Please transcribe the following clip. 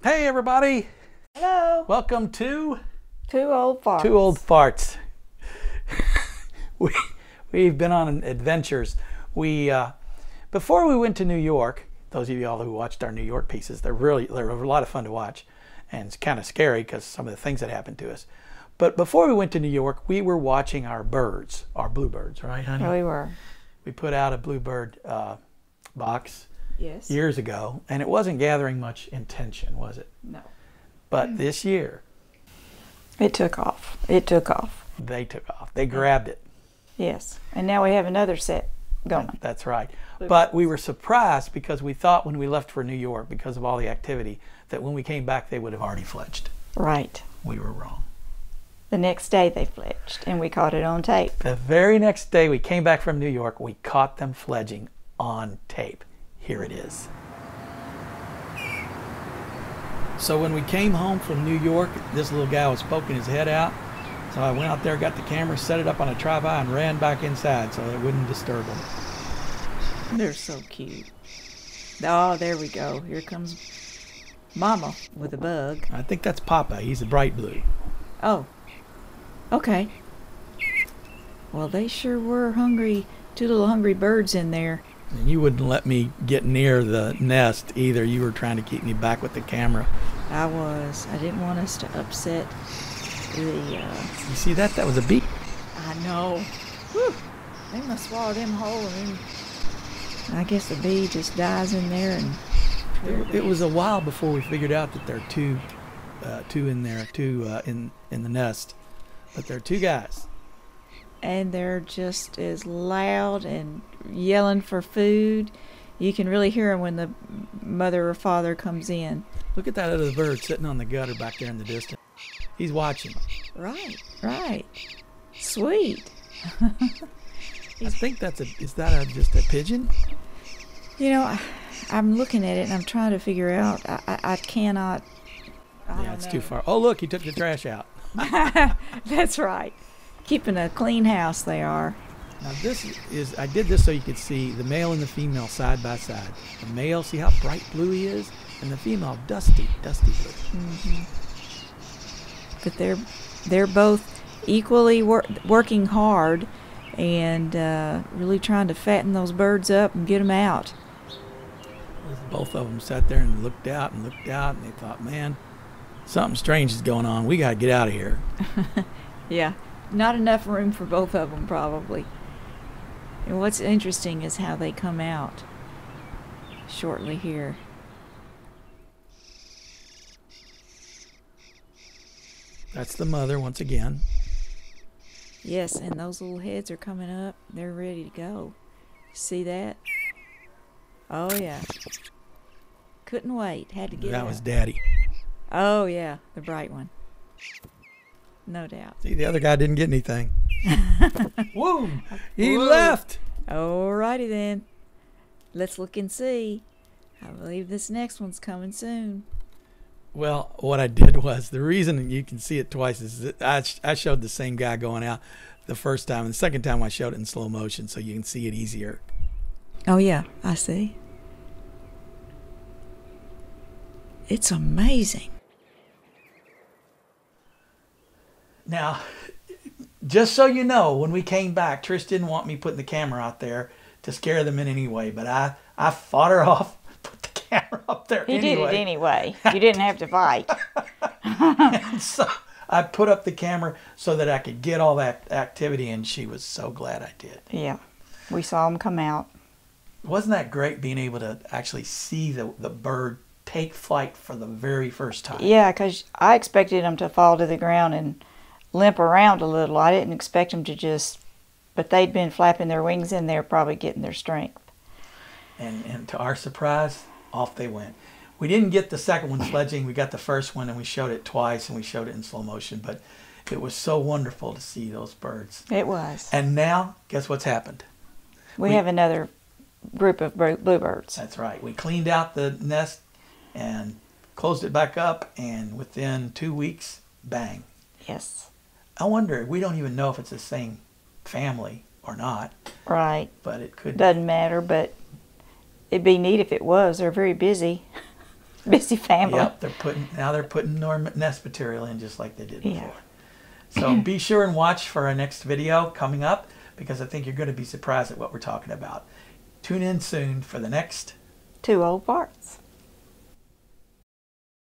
Hey everybody! Hello. Welcome to Two Old Farts. Two Old Farts. We've been on adventures. Before we went to New York, those of you all who watched our New York pieces, they're a lot of fun to watch, and it's kind of scary because some of the things that happened to us. But before we went to New York, we were watching our birds, our bluebirds, right, honey? Oh, we were. We put out a bluebird box Yes. years ago, and it wasn't gathering much attention, was it? No. But this year, It took off. It took off. they took off. They grabbed it. Yes. And now we have another set going. That's right. But we were surprised because we thought when we left for New York, because of all the activity, that when we came back they would have already fledged. Right. We were wrong. The next day they fledged, and we caught it on tape. The very next day we came back from New York, we caught them fledging on tape. Here it is. So when we came home from New York, this little guy was poking his head out. So I went out there, got the camera, set it up on a tripod, and ran back inside so it wouldn't disturb them. They're so cute. Oh, there we go. Here comes Mama with a bug. I think that's Papa. He's a bright blue. Oh. Okay. Well, they sure were hungry. Two little hungry birds in there. And you wouldn't let me get near the nest either. You were trying to keep me back with the camera. I was. I didn't want us to upset the... You see that? That was a bee. I know. Whew. They must swallow them whole, and then I guess the bee just dies in there. And It was a while before we figured out that there are two in there, in the nest. But there are two guys. And they're just as loud and yelling for food. You can really hear them when the mother or father comes in. Look at that other bird sitting on the gutter back there in the distance. He's watching. Right, right. Sweet. I think is that just a pigeon? You know, I'm looking at it and I'm trying to figure out. I cannot. Yeah, it's too far. Oh, look, he took the trash out. That's right. Keeping a clean house, they are. Now I did this so you could see the male and the female side by side. The male, see how bright blue he is? And the female, dusty blue. Mm-hmm. But they're both equally working hard and really trying to fatten those birds up and get them out. Both of them sat there and looked out, and they thought, man, something strange is going on. We got to get out of here. Yeah, not enough room for both of them probably. And what's interesting is how they come out shortly here. That's the mother once again. Yes, and those little heads are coming up. They're ready to go. See that? Oh, yeah. Couldn't wait. Had to get That out. was Daddy. Oh, yeah, the bright one. No doubt. See, the other guy didn't get anything. Whoa! He left. Alrighty then. Let's look and see. I believe this next one's coming soon. Well, what I did was, the reason you can see it twice is that I showed the same guy going out the first time, and the second time I showed it in slow motion so you can see it easier. Oh, yeah, I see. It's amazing. Now, just so you know, when we came back, Trish didn't want me putting the camera out there to scare them in any way, but I fought her off, put the camera up there He anyway. did it anyway. You didn't have to fight. And so I put up the camera so that I could get all that activity, and she was so glad I did. Yeah, we saw them come out. Wasn't that great being able to actually see the bird take flight for the very first time? Yeah, because I expected them to fall to the ground and limp around a little. I didn't expect them to just, but they'd been flapping their wings in there, probably getting their strength. And to our surprise, off they went. We didn't get the second one fledging. We got the first one, and we showed it twice, and we showed it in slow motion. But it was so wonderful to see those birds. It was. And now, guess what's happened? We have another group of bluebirds. That's right. We cleaned out the nest and closed it back up, and within 2 weeks, bang. Yes. I wonder, we don't even know if it's the same family or not. Right. But it could. Doesn't matter, but it'd be neat if it was. They're very busy. Busy family. Yep, they're putting more nest material in just like they did before. Yeah. So be sure and watch for our next video coming up, because I think you're going to be surprised at what we're talking about. Tune in soon for the next 2 old parts.